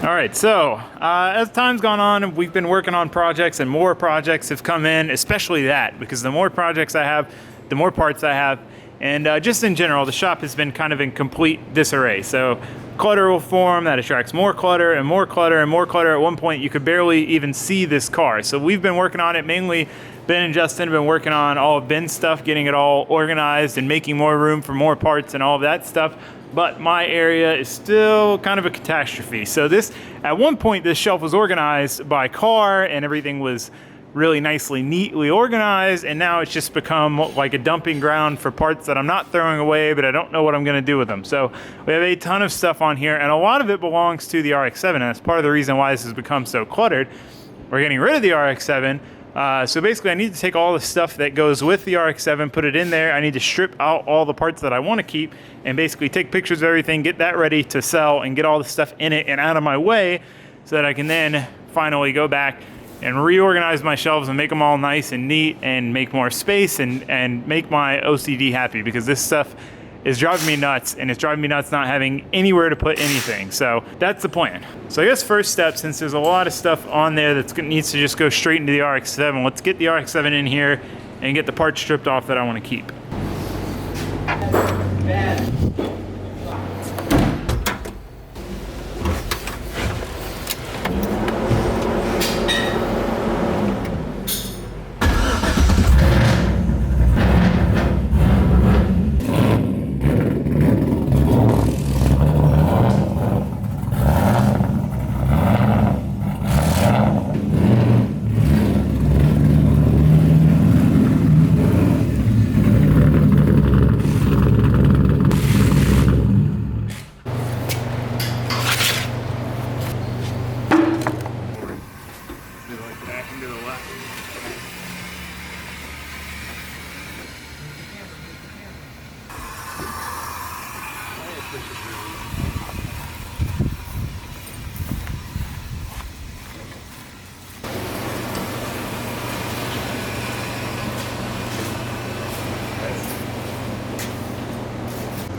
All right, so as time's gone on, we've been working on projects and more projects have come in, especially that, because the more projects I have, the more parts I have. And just in general, the shop has been kind of in complete disarray. So clutter will form, that attracts more clutter and more clutter and more clutter. At one point, you could barely even see this car. So we've been working on it, mainly Ben and Justin have been working on all of Ben's stuff, getting it all organized and making more room for more parts and all of that stuff. But my area is still kind of a catastrophe. So this, at one point, this shelf was organized by car and everything was really nicely, neatly organized, and now it's just become like a dumping ground for parts that I'm not throwing away, but I don't know what I'm gonna do with them. So we have a ton of stuff on here, and a lot of it belongs to the RX7, and that's part of the reason why this has become so cluttered. We're getting rid of the RX7, so basically I need to take all the stuff that goes with the RX7, put it in there. I need to strip out all the parts that I wanna keep, and basically take pictures of everything, get that ready to sell, and get all the stuff in it and out of my way, so that I can then finally go back and reorganize my shelves and make them all nice and neat and make more space and make my OCD happy, because this stuff is driving me nuts, and it's driving me nuts not having anywhere to put anything. So that's the plan. So I guess first step, since there's a lot of stuff on there that needs to just go straight into the RX7, let's get the RX7 in here and get the parts stripped off that I want to keep.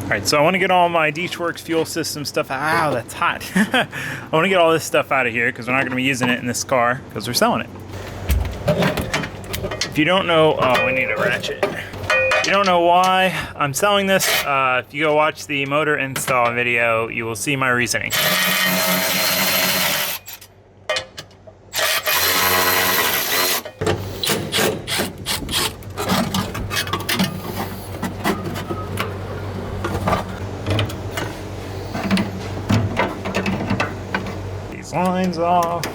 All right, so I want to get all my DeechWorks fuel system stuff out. Ow, that's hot. I want to get all this stuff out of here because we're not going to be using it in this car because we're selling it. If you don't know, oh, we need a ratchet. If you don't know why I'm selling this, if you go watch the motor install video, you will see my reasoning. Lines off.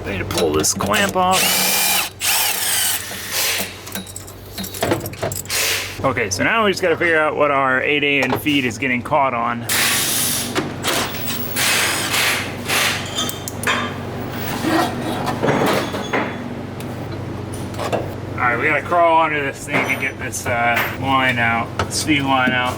I need to pull this clamp off. Okay, so now we just got to figure out what our 8AN feed is getting caught on. Alright, we gotta crawl under this thing to get this line out, this feed line out.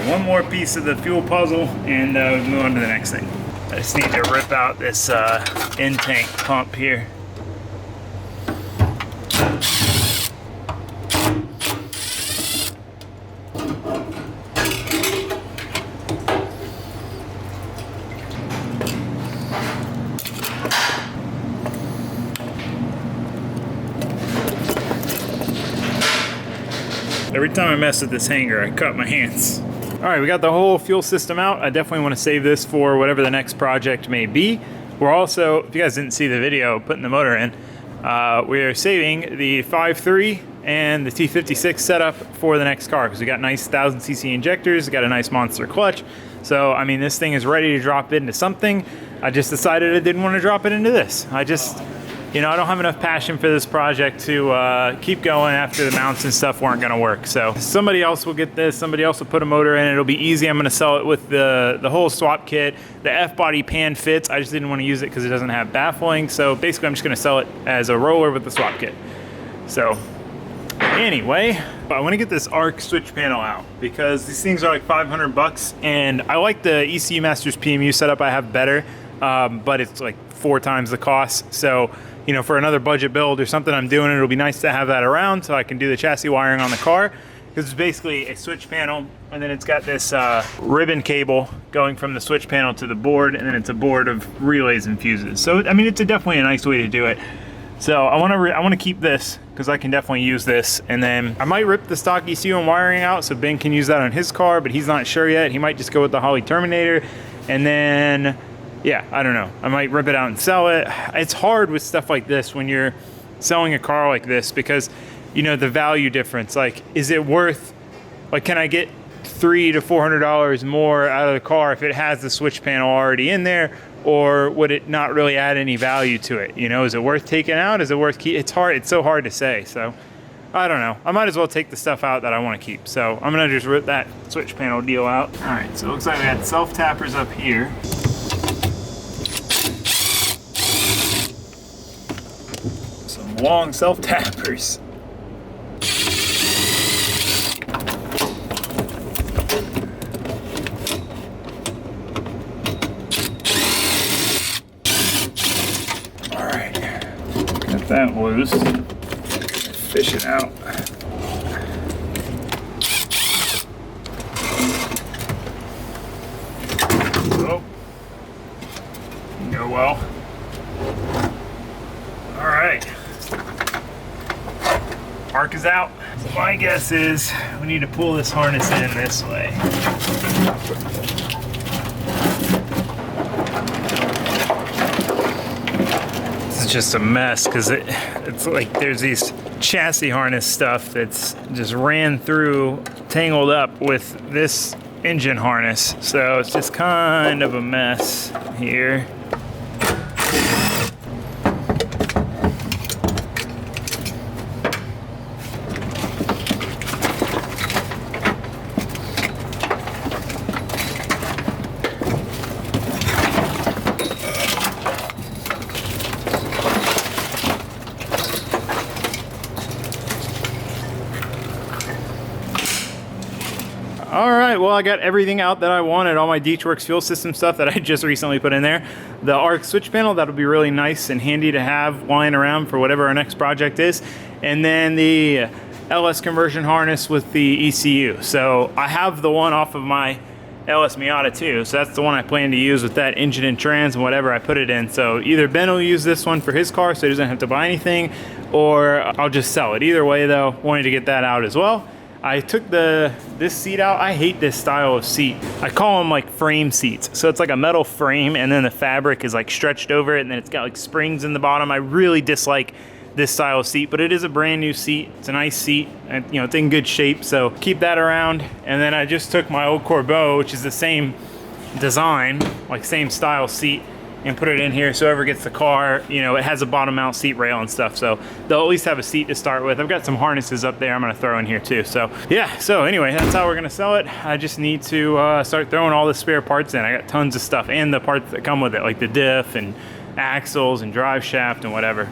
One more piece of the fuel puzzle and we'll move on to the next thing. I just need to rip out this in-tank pump here. Every time I mess with this hanger, I cut my hands. All right, we got the whole fuel system out. I definitely want to save this for whatever the next project may be. We're also, if you guys didn't see the video putting the motor in, we are saving the 5.3 and the T56 setup for the next car because we got nice 1000cc injectors, got a nice monster clutch. So, I mean, this thing is ready to drop into something. I just decided I didn't want to drop it into this. I just you know, I don't have enough passion for this project to keep going after the mounts and stuff weren't gonna work. So somebody else will get this, somebody else will put a motor in, it'll be easy. I'm gonna sell it with the whole swap kit. The F-body pan fits, I just didn't wanna use it because it doesn't have baffling. So basically I'm just gonna sell it as a roller with the swap kit. So anyway, I want to get this ARC switch panel out because these things are like 500 bucks, and I like the ECU Masters PMU setup I have better, but it's like 4 times the cost. So, you know, for another budget build or something I'm doing, it'll be nice to have that around so I can do the chassis wiring on the car, because it's basically a switch panel, and then it's got this ribbon cable going from the switch panel to the board, and then it's a board of relays and fuses. So, I mean, it's definitely a nice way to do it. So I want to keep this because I can definitely use this, and then I might rip the stock ECU and wiring out so Ben can use that on his car, but he's not sure yet. He might just go with the Holley Terminator, and then yeah, I don't know. I might rip it out and sell it. It's hard with stuff like this when you're selling a car like this because, you know, the value difference. Like, is it worth? Like, can I get $300 to $400 more out of the car if it has the switch panel already in there? Or would it not really add any value to it? You know, is it worth taking out? Is it worth keep? It's hard. It's so hard to say. So I don't know. I might as well take the stuff out that I want to keep. So I'm gonna just rip that switch panel deal out. All right. So it looks like we got self tappers up here. Some long self tappers. That loose, fish it out. Oh, go well. All right, arc is out. So my guess is we need to pull this harness in this way. It's just a mess because it's like there's these chassis harness stuff that's just ran through, tangled up with this engine harness. So it's just kind of a mess here. All right, well, I got everything out that I wanted, all my DeechWorks fuel system stuff that I just recently put in there. The ARC switch panel, that'll be really nice and handy to have lying around for whatever our next project is. And then the LS conversion harness with the ECU. So I have the one off of my LS Miata too, so that's the one I plan to use with that engine and trans and whatever I put it in. So either Ben will use this one for his car so he doesn't have to buy anything, or I'll just sell it. Either way though, wanted to get that out as well. I took this seat out. I hate this style of seat. I call them like frame seats. So it's like a metal frame and then the fabric is like stretched over it and then it's got like springs in the bottom. I really dislike this style of seat, but it is a brand new seat. It's a nice seat and, you know, it's in good shape. So keep that around. And then I just took my old Corbeau, which is the same design, like same style seat, and put it in here so whoever gets the car, you know, it has a bottom mount seat rail and stuff, so they'll at least have a seat to start with. I've got some harnesses up there I'm gonna throw in here too. So yeah, so anyway, that's how we're gonna sell it. I just need to start throwing all the spare parts in. I got tons of stuff and the parts that come with it, like the diff and axles and drive shaft and whatever.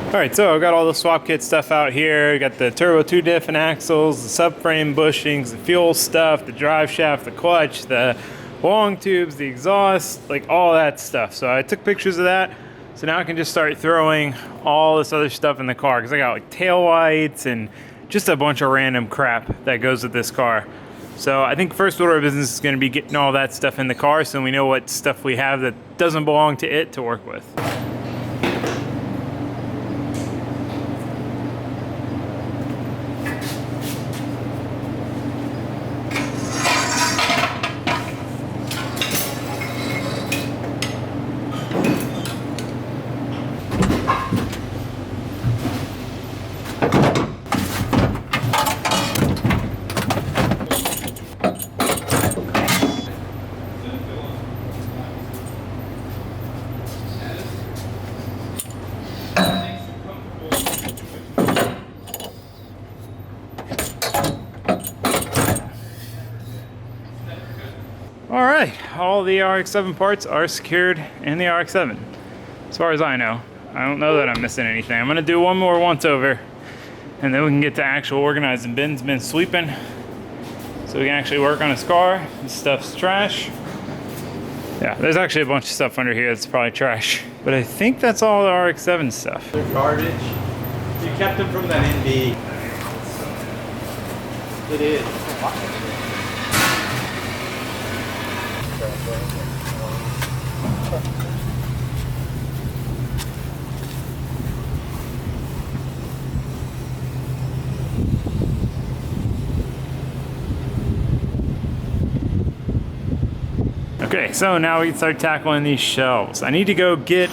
All right, so I've got all the swap kit stuff out here. Got the turbo 2 diff and axles, the subframe bushings, the fuel stuff, the drive shaft, the clutch, the long tubes, the exhaust, like all that stuff. So I took pictures of that. So now I can just start throwing all this other stuff in the car because I got like tail lights and just a bunch of random crap that goes with this car. So I think first order of business is going to be getting all that stuff in the car so we know what stuff we have that doesn't belong to it to work with. All right, all the RX7 parts are secured in the RX7, as far as I know. I don't know that I'm missing anything. I'm gonna do one more once over, and then we can get to actual organizing. Ben's been sweeping, so we can actually work on his car. This stuff's trash. Yeah, there's actually a bunch of stuff under here that's probably trash, but I think that's all the RX7 stuff. They're garbage. You kept them from that NB. It is. Okay, so now we can start tackling these shelves. I need to go get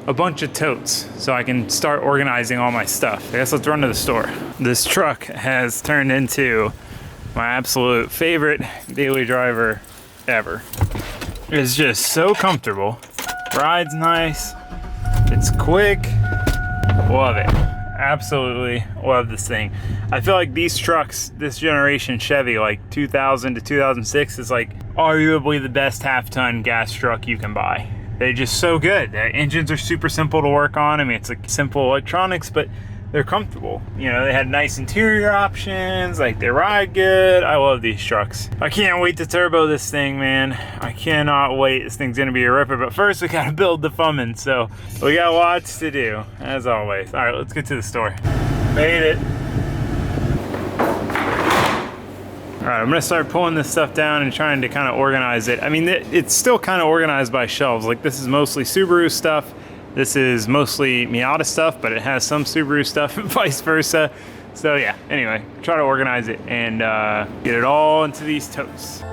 a bunch of totes so I can start organizing all my stuff. I guess let's run to the store. This truck has turned into my absolute favorite daily driver ever. It's just so comfortable. Rides nice. It's quick. Love it. Absolutely love this thing. I feel like these trucks, this generation Chevy, like 2000 to 2006, is like arguably the best half-ton gas truck you can buy. They're just so good. The engines are super simple to work on. I mean, it's like simple electronics, but they're comfortable. You know, they had nice interior options, like they ride good. I love these trucks. I can't wait to turbo this thing, man. I cannot wait. This thing's gonna be a ripper, but first we gotta build the Fummin', so we got lots to do, as always. All right, let's get to the store. Made it. All right, I'm gonna start pulling this stuff down and trying to kind of organize it. I mean, it's still kind of organized by shelves. Like this is mostly Subaru stuff. This is mostly Miata stuff, but it has some Subaru stuff and vice versa. So yeah, anyway, try to organize it and get it all into these totes.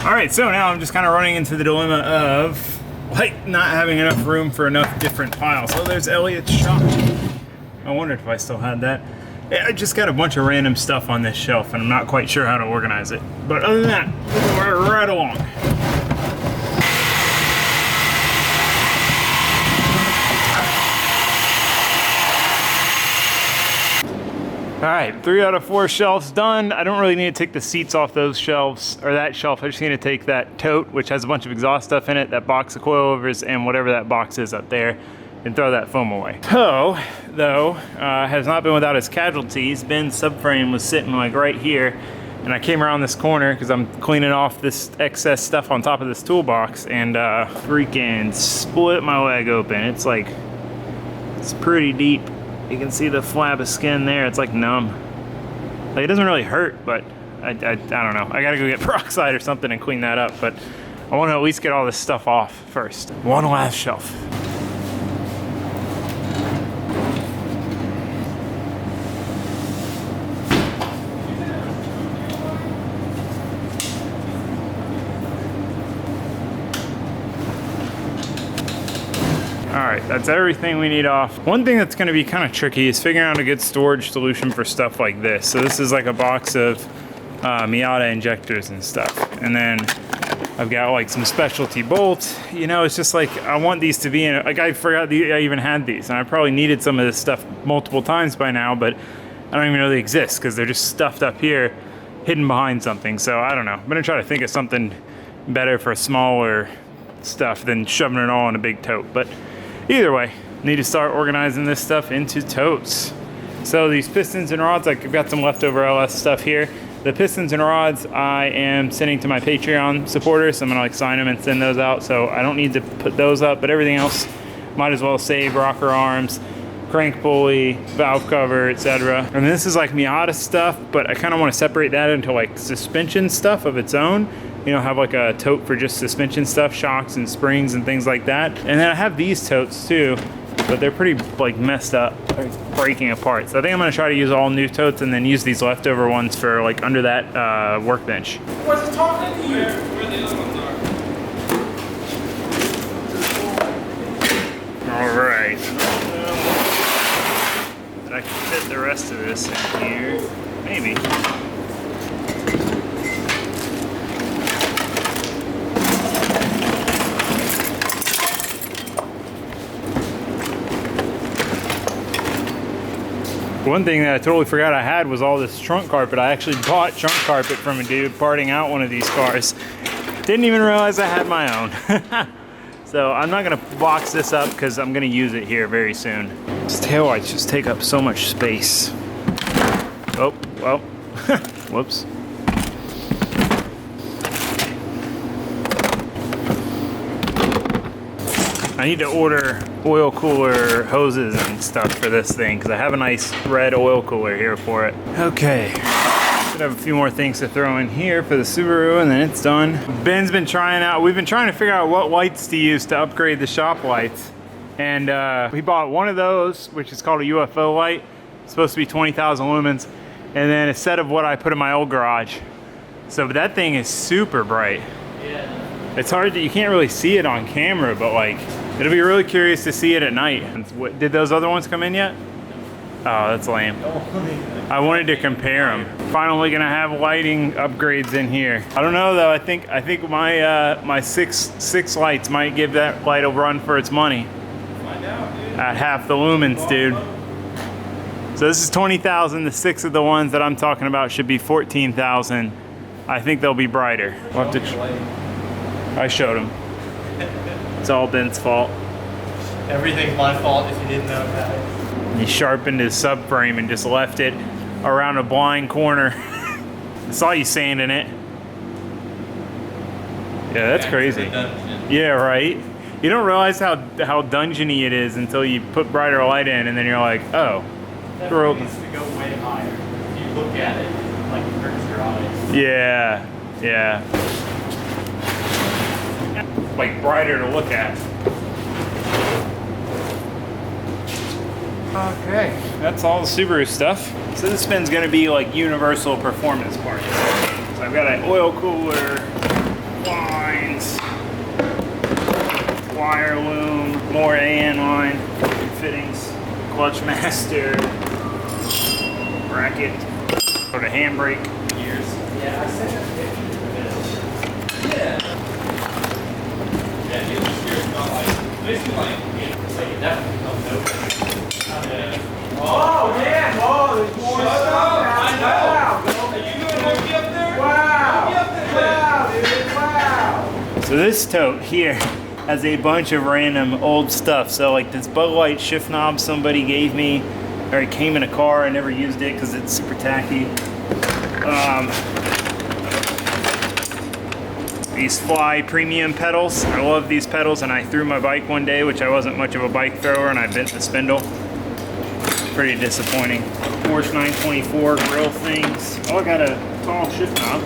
All right, so now I'm just kind of running into the dilemma of like not having enough room for enough different piles. So there's Elliot's shop. I wondered if I still had that. Yeah, I just got a bunch of random stuff on this shelf and I'm not quite sure how to organize it. But other than that, we're right along. All right, 3 out of 4 shelves done. I don't really need to take the seats off those shelves, or that shelf. I just need to take that tote, which has a bunch of exhaust stuff in it, that box of coilovers, and whatever that box is up there, and throw that foam away. Poe, though, has not been without his casualties. Ben's subframe was sitting like right here, and I came around this corner because I'm cleaning off this excess stuff on top of this toolbox, and freaking split my leg open. It's like, it's pretty deep. You can see the flab of skin there. It's like numb. Like it doesn't really hurt, but I don't know. I gotta go get peroxide or something and clean that up. But I want to at least get all this stuff off first. One last shelf. All right, that's everything we need off. One thing that's gonna be kind of tricky is figuring out a good storage solution for stuff like this. So this is like a box of Miata injectors and stuff. And then I've got like some specialty bolts. You know, it's just like, I want these to be in, like I forgot I even had these. And I probably needed some of this stuff multiple times by now, but I don't even know they exist because they're just stuffed up here, hidden behind something. So I don't know. I'm gonna try to think of something better for smaller stuff than shoving it all in a big tote. But either way, need to start organizing this stuff into totes. So these pistons and rods, like I've got some leftover LS stuff here. The pistons and rods I am sending to my Patreon supporters. So I'm gonna like sign them and send those out. So I don't need to put those up, but everything else might as well save. Rocker arms, crank pulley, valve cover, etc. And this is like Miata stuff, but I kind of want to separate that into like suspension stuff of its own. you know, have like a tote for just suspension stuff, shocks and springs and things like that. And then I have these totes too, but they're pretty like messed up, breaking apart. So I think I'm gonna try to use all new totes and then use these leftover ones for like under that workbench. What's he talking to you? Where the other ones are. All right. That I can fit the rest of this in here. Maybe. One thing that I totally forgot I had was all this trunk carpet. I actually bought trunk carpet from a dude parting out one of these cars. Didn't even realize I had my own. So I'm not gonna box this up because I'm gonna use it here very soon. These taillights just take up so much space. Oh, well, whoops. I need to order oil cooler hoses and stuff for this thing because I have a nice red oil cooler here for it. Okay, should have a few more things to throw in here for the Subaru and then it's done. Ben's been trying out, we've been trying to figure out what lights to use to upgrade the shop lights. And we bought one of those, which is called a UFO light. It's supposed to be 20,000 lumens. And then a set of what I put in my old garage. So but that thing is super bright. Yeah. It's hard to, you can't really see it on camera, but like, it'll be really curious to see it at night. Did those other ones come in yet? Oh, that's lame. I wanted to compare them. Finally gonna have lighting upgrades in here. I don't know though, I think my my six lights might give that light a run for its money. Find out, dude. At half the lumens, dude. So this is 20,000, the 6 of the ones that I'm talking about should be 14,000. I think they'll be brighter. We'll have to I showed him. It's all Ben's fault. Everything's my fault if you didn't know that. He sharpened his subframe and just left it around a blind corner. I saw you sanding it. Yeah, that's crazy. Yeah, right? You don't realize how dungeony it is until you put brighter light in and then you're like, oh. That needs to go way higher. If you look at it, like it hurts your eyes. Yeah, yeah. Like brighter to look at. Okay, that's all the Subaru stuff. So this bin's gonna be like universal performance parts. So I've got an oil cooler, lines, wire loom, more AN line, fittings, clutch master, bracket, or the handbrake gears. Yeah, I sent a picture of this. Yeah. Yeah, he was just curious about like, basically like it definitely comes over. Oh man! Oh, there's more Shut stuff up! now. I Wow, know! Are you doing Hokey up there? Wow! Hokey up there! Wow, dude! Wow! So this tote here has a bunch of random old stuff. So like this Bug Light shift knob somebody gave me, or it came in a car. I never used it because it's super tacky. These Fly premium pedals. I love these pedals, and I threw my bike one day, which I wasn't much of a bike thrower, and I bent the spindle. Pretty disappointing. Porsche 924 grill things. Oh, I got a tall shift knob.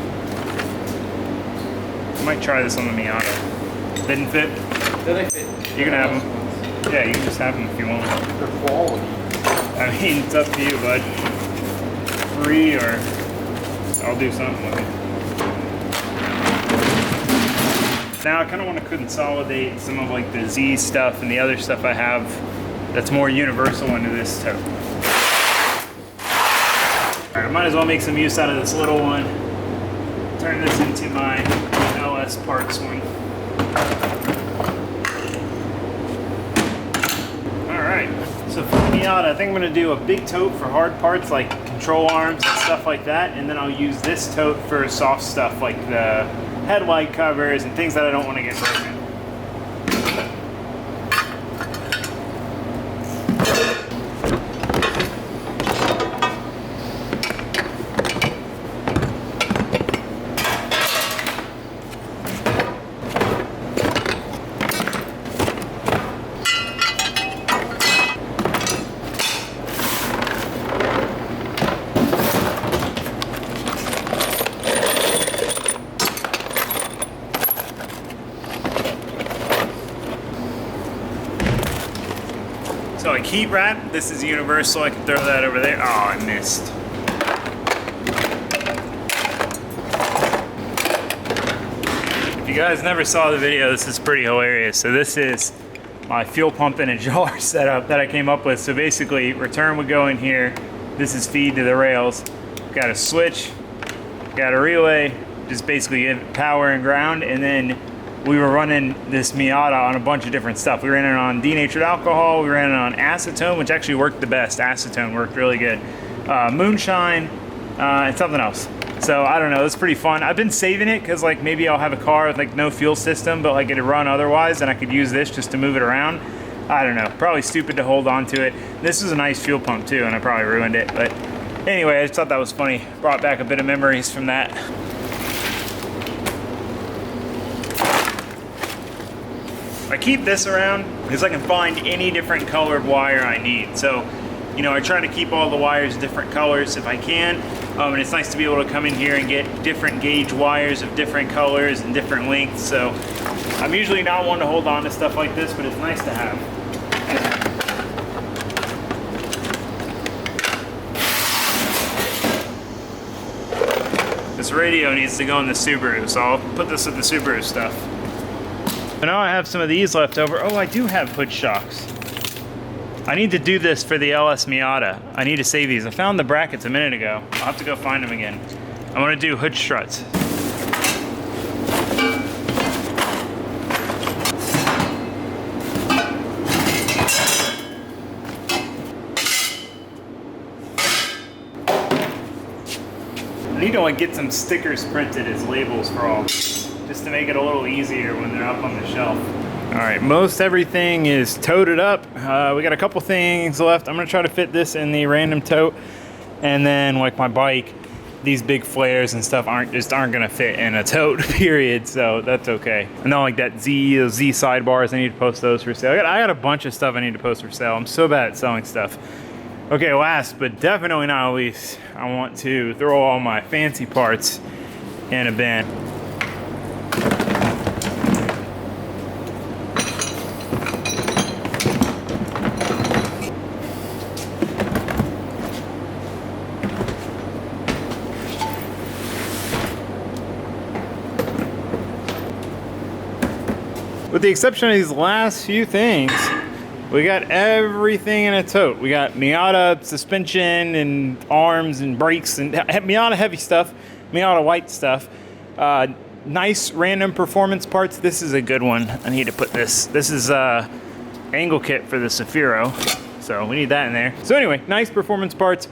I might try this on the Miata. Didn't fit? They fit. You can have them. Yeah, you can just have them if you want. They're quality. I mean, it's up to you, bud. Free or I'll do something with it. Now I kind of want to consolidate some of like the Z stuff and the other stuff I have that's more universal into this tote. All right, I might as well make some use out of this little one. Turn this into my LS parts one. All right, so for the Miata, I think I'm gonna do a big tote for hard parts like control arms and stuff like that, and then I'll use this tote for soft stuff like the headlight covers and things that I don't want to get broken. like heat wrap. This is universal. I can throw that over there. Oh, I missed. If you guys never saw the video, this is pretty hilarious. So this is my fuel pump in a jar setup that I came up with. So basically, return would go in here. This is feed to the rails. Got a switch, got a relay, just basically give power and ground, and then we were running this Miata on a bunch of different stuff. We ran it on denatured alcohol, we ran it on acetone, which actually worked the best. Acetone worked really good. Moonshine, and something else. So I don't know, it's pretty fun. I've been saving it because like maybe I'll have a car with like no fuel system, but like it'd run otherwise, and I could use this just to move it around. I don't know, probably stupid to hold on to it. This is a nice fuel pump too, and I probably ruined it, but anyway, I just thought that was funny. Brought back a bit of memories from that. I keep this around because I can find any different colored wire I need. So, you know, I try to keep all the wires different colors if I can. And it's nice to be able to come in here and get different gauge wires of different colors and different lengths. So I'm usually not one to hold on to stuff like this, but it's nice to have. This radio needs to go in the Subaru, so I'll put this with the Subaru stuff. So now I have some of these left over. Oh, I do have hood shocks. I need to do this for the LS Miata. I need to save these. I found the brackets a minute ago. I'll have to go find them again. I want to do hood struts. I need to like get some stickers printed as labels for all these, just to make it a little easier when they're up on the shelf. All right, most everything is toted up. We got a couple things left. I'm gonna try to fit this in the random tote, and then like my bike, these big flares and stuff aren't gonna fit in a tote, period. So that's okay. And then like that Z sidebars, I need to post those for sale. I got a bunch of stuff I need to post for sale. I'm so bad at selling stuff. Okay, last but definitely not least, I want to throw all my fancy parts in a bin. With the exception of these last few things, we got everything in a tote. We got Miata suspension and arms and brakes and Miata heavy stuff, Miata white stuff. Nice random performance parts. This is a good one. I need to put this. This is angle kit for the Zafiro, so we need that in there. So anyway, nice performance parts.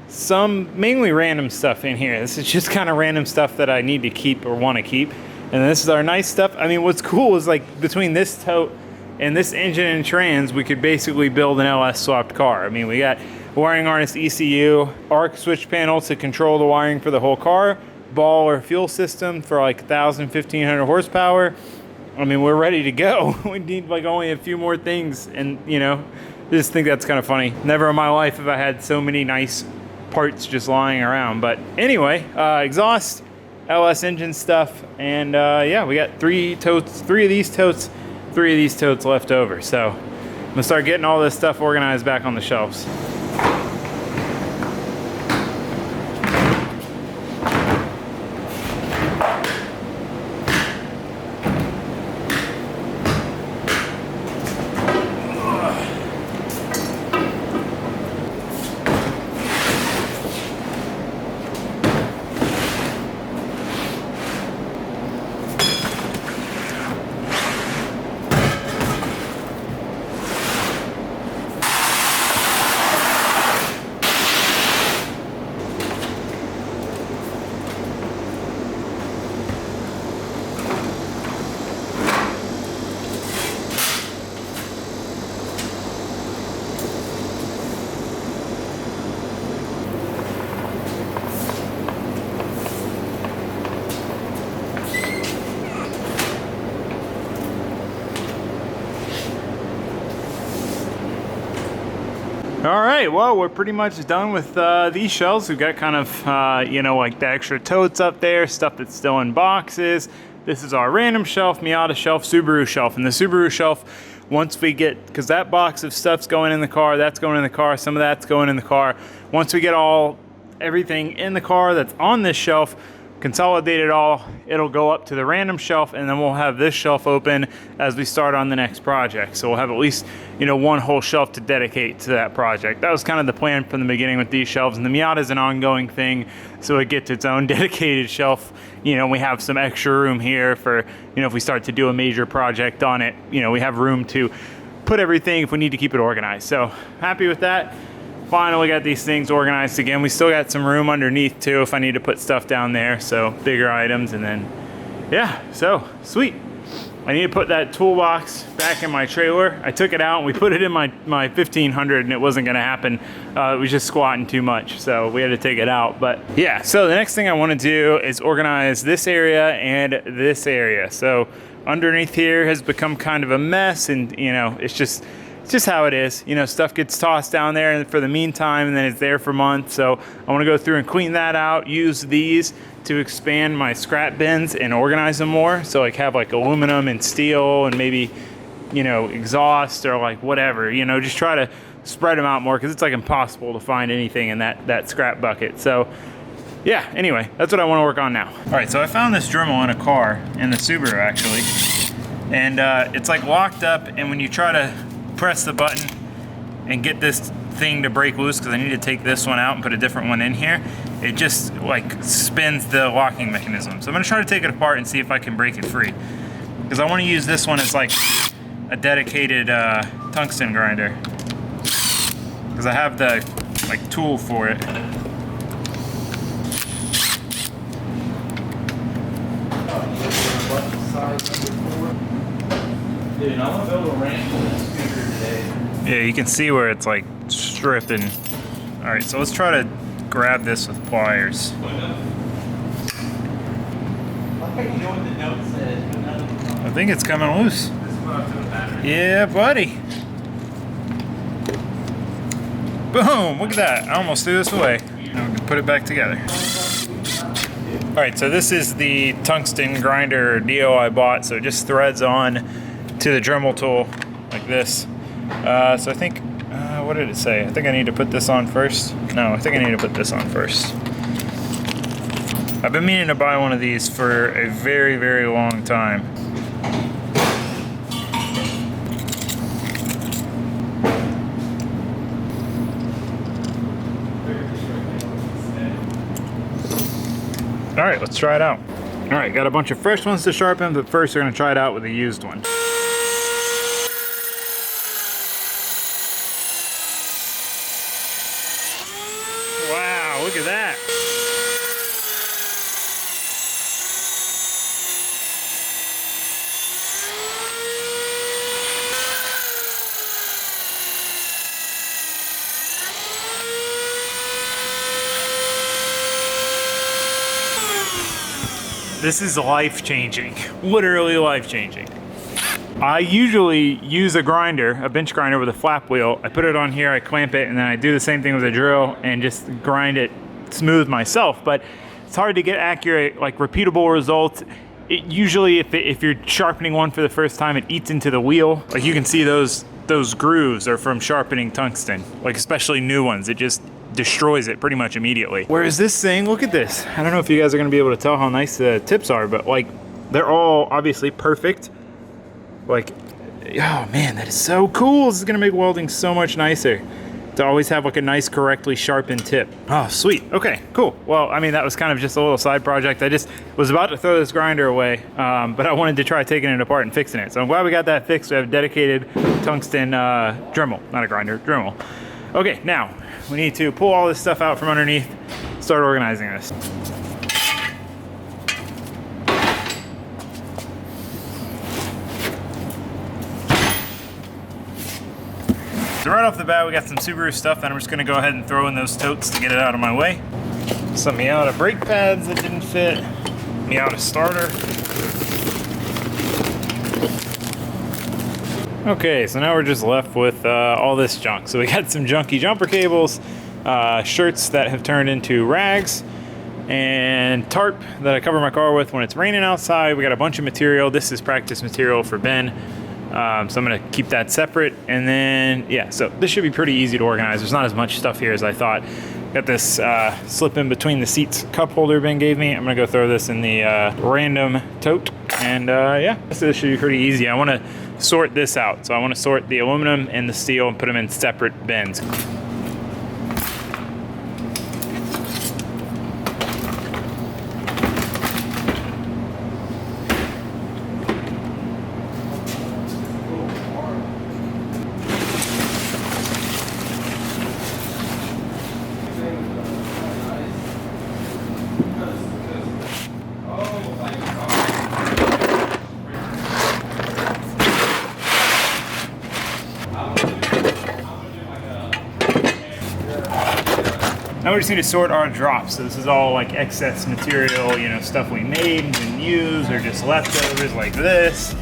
Some mainly random stuff in here. This is just kind of random stuff that I need to keep or want to keep. And this is our nice stuff. I mean, what's cool is like between this tote and this engine and trans, we could basically build an LS swapped car. I mean, we got wiring harness ECU, arc switch panel to control the wiring for the whole car, ball or fuel system for like 1,000, 1,500 horsepower. I mean, we're ready to go. We need like only a few more things, and you know, I just think that's kind of funny. Never in my life have I had so many nice parts just lying around. But anyway, exhaust, LS engine stuff, and yeah, we got three of these totes left over. So I'm gonna start getting all this stuff organized back on the shelves. All right, well, we're pretty much done with these shelves. We've got kind of, you know, like the extra totes up there, stuff that's still in boxes. This is our random shelf, Miata shelf, Subaru shelf. And the Subaru shelf, once we get, because that box of stuff's going in the car, that's going in the car, some of that's going in the car. Once we get everything in the car that's on this shelf, consolidate it all, it'll go up to the random shelf, and then we'll have this shelf open as we start on the next project. So we'll have at least, you know, one whole shelf to dedicate to that project. That was kind of the plan from the beginning with these shelves, and the Miata is an ongoing thing, so it gets its own dedicated shelf. You know, we have some extra room here for, you know, if we start to do a major project on it, you know, we have room to put everything if we need to keep it organized. So happy with that. Finally got these things organized again. We still got some room underneath too if I need to put stuff down there, so bigger items. And then yeah, so sweet. I need to put that toolbox back in my trailer. I took it out and we put it in my 1500 and it wasn't gonna happen. It was just squatting too much, so we had to take it out. But yeah, so the next thing I wanna do is organize this area and this area. So underneath here has become kind of a mess, and you know, it's just how it is. You know, stuff gets tossed down there for the meantime, and then it's there for months. So I want to go through and clean that out, use these to expand my scrap bins and organize them more. So like have like aluminum and steel and maybe, you know, exhaust or like whatever, you know, just try to spread them out more, because it's like impossible to find anything in that scrap bucket. So yeah, anyway, that's what I want to work on now. All right, so I found this Dremel in a car, in the Subaru actually, and it's like locked up, and when you try to press the button and get this thing to break loose, because I need to take this one out and put a different one in here, it just like spins the locking mechanism. So I'm gonna try to take it apart and see if I can break it free, because I want to use this one as like a dedicated tungsten grinder, because I have the like tool for it. Dude, I want to build a ramp on this scooter today. Yeah, you can see where it's like stripping. All right, so let's try to grab this with pliers. I think you know what the note says, but none of them. I think it's coming loose. This is what I was doing battery. Yeah, buddy. Boom, look at that. I almost threw this away. Now we can put it back together. All right, so this is the tungsten grinder deal I bought. So it just threads on to the Dremel tool like this. So I think, what did it say? I think I need to put this on first. No, I think I need to put this on first. I've been meaning to buy one of these for a very, very long time. All right, let's try it out. All right, got a bunch of fresh ones to sharpen, but first we're gonna try it out with a used one. Wow, look at that. This is life-changing, literally life-changing. I usually use a grinder, a bench grinder with a flap wheel. I put it on here, I clamp it, and then I do the same thing with a drill and just grind it smooth myself. But it's hard to get accurate, like repeatable results. It usually, if you're sharpening one for the first time, it eats into the wheel. Like you can see those grooves are from sharpening tungsten, like especially new ones. It just destroys it pretty much immediately. Whereas this thing, look at this. I don't know if you guys are gonna be able to tell how nice the tips are, but like they're all obviously perfect. Like, oh man, that is so cool. This is gonna make welding so much nicer to always have like a nice, correctly sharpened tip. Oh, sweet. Okay, cool. Well, I mean, that was kind of just a little side project. I just was about to throw this grinder away, but I wanted to try taking it apart and fixing it. So I'm glad we got that fixed. We have a dedicated tungsten Dremel, not a grinder, Dremel. Okay, now we need to pull all this stuff out from underneath, start organizing this. So right off the bat, we got some Subaru stuff that I'm just gonna go ahead and throw in those totes to get it out of my way. Some Miata brake pads that didn't fit, Miata starter. Okay, so now we're just left with all this junk. So we got some junky jumper cables, shirts that have turned into rags, and tarp that I cover my car with when it's raining outside. We got a bunch of material. This is practice material for Ben. So I'm gonna keep that separate. And then, yeah, so this should be pretty easy to organize. There's not as much stuff here as I thought. Got this slip in between the seats cup holder Ben gave me. I'm gonna go throw this in the random tote. And yeah, so this should be pretty easy. I wanna sort this out. So I wanna sort the aluminum and the steel and put them in separate bins. Now we just need to sort our drops. So this is all like excess material, you know, stuff we made and didn't use, or just leftovers like this.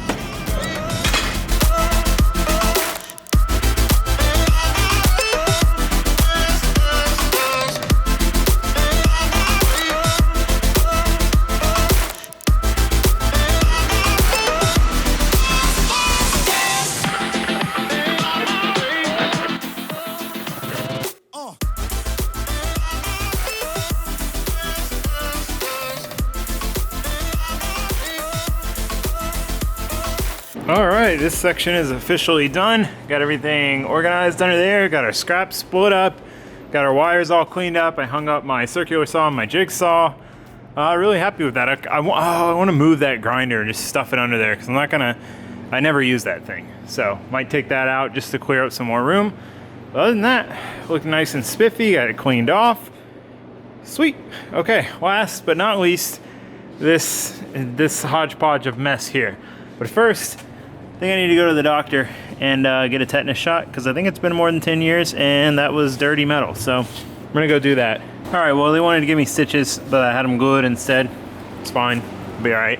All right, this section is officially done. Got everything organized under there. Got our scraps split up. Got our wires all cleaned up. I hung up my circular saw and my jigsaw. Really happy with that. I want to move that grinder and just stuff it under there because I never use that thing. So might take that out just to clear up some more room. But other than that, looking nice and spiffy. Got it cleaned off. Sweet. Okay, last but not least, this hodgepodge of mess here. But first, I think I need to go to the doctor and get a tetanus shot because I think it's been more than 10 years and that was dirty metal. So I'm gonna go do that. All right, well, they wanted to give me stitches, but I had them glued instead. It's fine, it'll be all right.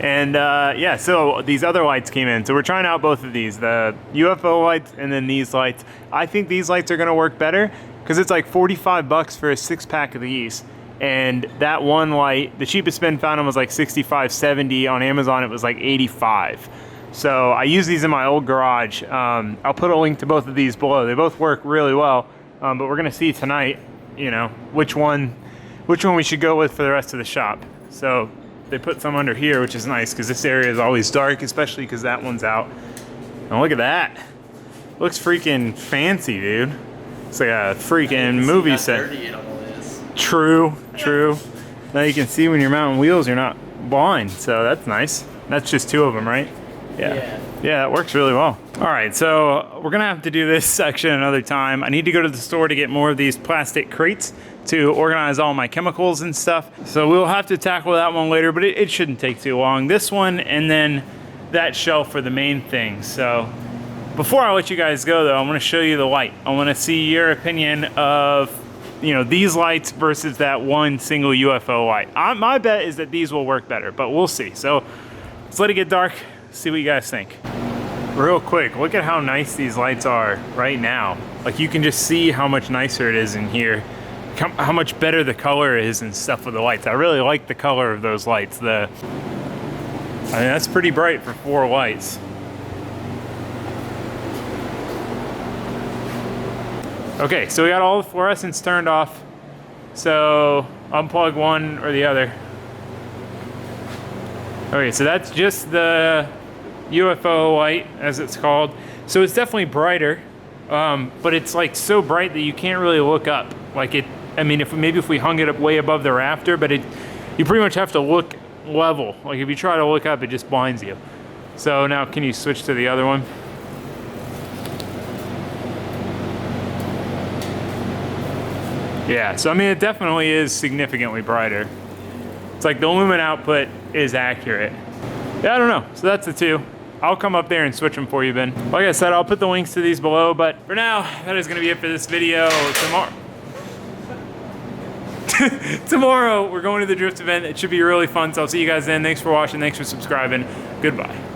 And yeah, so these other lights came in. So we're trying out both of these, the UFO lights and then these lights. I think these lights are gonna work better because it's like 45 bucks for a 6-pack of these. And that one light, the cheapest Ben found them was like 65, 70. On Amazon, it was like 85. So I use these in my old garage. I'll put a link to both of these below. They both work really well, but we're gonna see tonight, you know, which one we should go with for the rest of the shop. So they put some under here, which is nice because this area is always dark, especially because that one's out. And look at that. Looks freaking fancy, dude. It's like a freaking movie set. True. Now you can see when you're mounting wheels, you're not blind, so that's nice. That's just 2 of them, right? Yeah, that works really well. All right, so we're gonna have to do this section another time. I need to go to the store to get more of these plastic crates to organize all my chemicals and stuff. So we'll have to tackle that one later, but it shouldn't take too long. This one and then that shelf are the main things. So before I let you guys go though, I wanna show you the light. I wanna see your opinion of, you know, these lights versus that one single UFO light. My bet is that these will work better, but we'll see. So let's let it get dark, see what you guys think. Real quick, look at how nice these lights are right now. Like you can just see how much nicer it is in here, how much better the color is and stuff with the lights. I really like the color of those lights. I mean, that's pretty bright for 4 lights. Okay, so we got all the fluorescents turned off. So unplug one or the other. Okay, so that's just the UFO light, as it's called. So it's definitely brighter, but it's like so bright that you can't really look up. Like it, I mean, if we hung it up way above the rafter, but you pretty much have to look level. Like if you try to look up, it just blinds you. So now can you switch to the other one? Yeah, so I mean, it definitely is significantly brighter. It's like the lumen output is accurate. Yeah, I don't know, so that's the 2. I'll come up there and switch them for you, Ben. Like I said, I'll put the links to these below, but for now, that is gonna be it for this video. Tomorrow, we're going to the drift event. It should be really fun, so I'll see you guys then. Thanks for watching, thanks for subscribing. Goodbye.